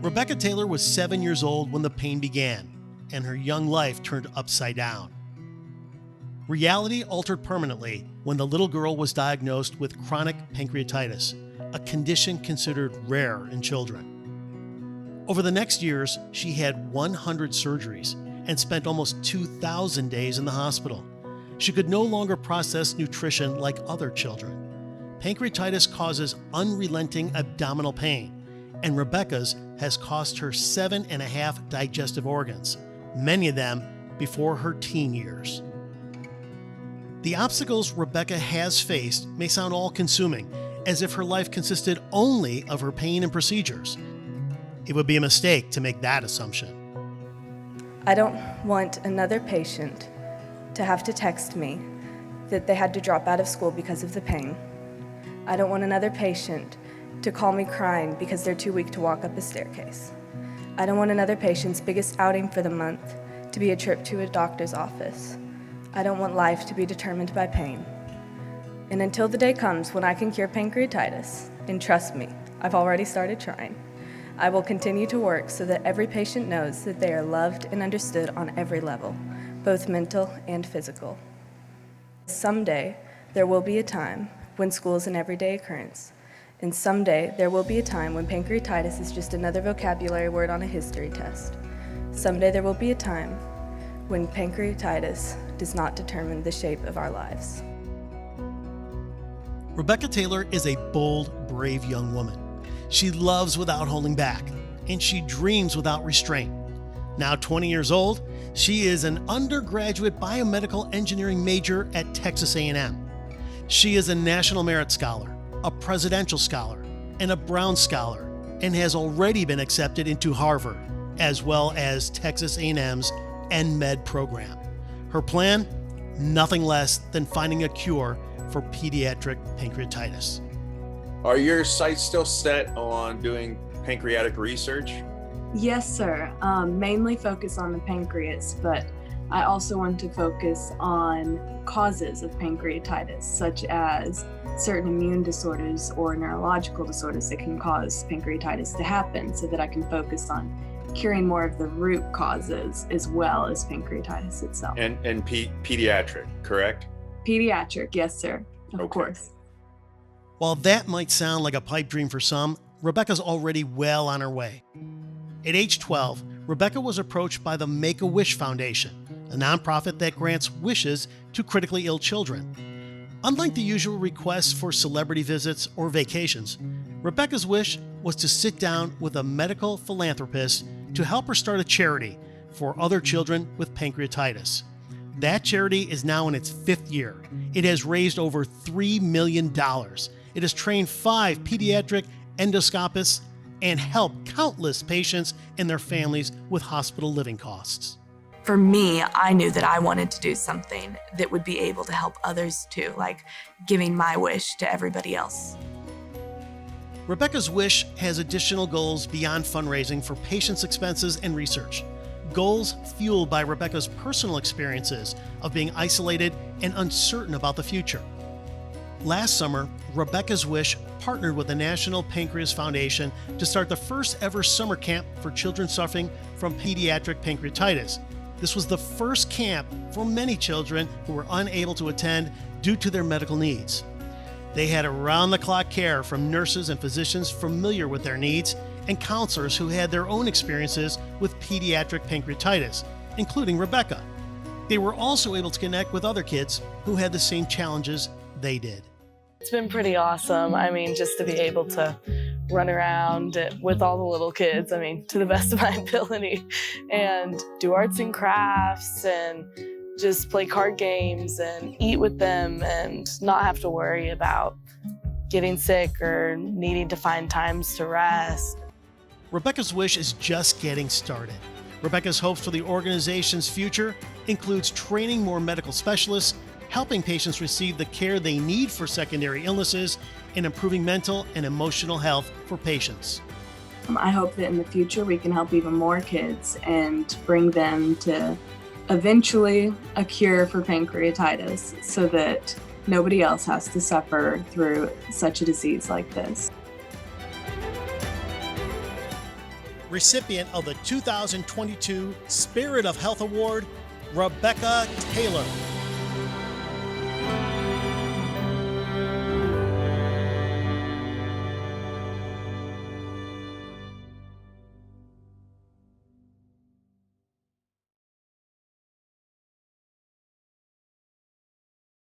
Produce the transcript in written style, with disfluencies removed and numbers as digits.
Rebecca Taylor was 7 years old when the pain began, and her young life turned upside down. Reality altered permanently when the little girl was diagnosed with chronic pancreatitis, a condition considered rare in children. Over the next years, she had 100 surgeries and spent almost 2,000 days in the hospital. She could no longer process nutrition like other children. Pancreatitis causes unrelenting abdominal pain, and Rebecca's has cost her 7.5 digestive organs, many of them before her teen years. The obstacles Rebecca has faced may sound all-consuming, as if her life consisted only of her pain and procedures. It would be a mistake to make that assumption. I don't want another patient to have to text me that they had to drop out of school because of the pain. I don't want another patient to call me crying because they're too weak to walk up a staircase. I don't want another patient's biggest outing for the month to be a trip to a doctor's office. I don't want life to be determined by pain. And until the day comes when I can cure pancreatitis, and trust me, I've already started trying, I will continue to work so that every patient knows that they are loved and understood on every level, both mental and physical. Someday, there will be a time when school is an everyday occurrence, and someday there will be a time when pancreatitis is just another vocabulary word on a history test. Someday there will be a time when pancreatitis does not determine the shape of our lives. Rebecca Taylor is a bold, brave young woman. She loves without holding back, and she dreams without restraint. Now 20 years old, she is an undergraduate biomedical engineering major at Texas A&M. She is a National Merit Scholar, a Presidential Scholar, and a Brown Scholar, and has already been accepted into Harvard, as well as Texas A&M's NMed program. Her plan? Nothing less than finding a cure for pediatric pancreatitis. Are your sights still set on doing pancreatic research? Yes, sir. Mainly focus on the pancreas, but I also want to focus on causes of pancreatitis, such as certain immune disorders or neurological disorders that can cause pancreatitis to happen, so that I can focus on curing more of the root causes as well as pancreatitis itself. And pediatric, correct? Pediatric, yes, sir. Of Okay. course. While that might sound like a pipe dream for some, Rebecca's already well on her way. At age 12, Rebecca was approached by the Make-A-Wish Foundation, a nonprofit that grants wishes to critically ill children. Unlike the usual requests for celebrity visits or vacations, Rebecca's wish was to sit down with a medical philanthropist to help her start a charity for other children with pancreatitis. That charity is now in its 5th year. It has raised over $3 million. It has trained 5 pediatric endoscopists and helped countless patients and their families with hospital living costs. For me, I knew that I wanted to do something that would be able to help others too, like giving my wish to everybody else. Rebecca's wish has additional goals beyond fundraising for patients' expenses and research. Goals fueled by Rebecca's personal experiences of being isolated and uncertain about the future. Last summer, Rebecca's Wish partnered with the National Pancreas Foundation to start the first ever summer camp for children suffering from pediatric pancreatitis. This was the first camp for many children who were unable to attend due to their medical needs. They had around-the-clock care from nurses and physicians familiar with their needs and counselors who had their own experiences with pediatric pancreatitis, including Rebecca. They were also able to connect with other kids who had the same challenges they did. It's been pretty awesome. I mean, just to be able to run around with all the little kids, I mean, to the best of my ability, and do arts and crafts and just play card games and eat with them and not have to worry about getting sick or needing to find times to rest. Rebecca's Wish is just getting started. Rebecca's hopes for the organization's future includes training more medical specialists, helping patients receive the care they need for secondary illnesses, and improving mental and emotional health for patients. I hope that in the future we can help even more kids and bring them to eventually a cure for pancreatitis so that nobody else has to suffer through such a disease like this. recipient of the 2022 Spirit of Health Award, Rebecca Taylor.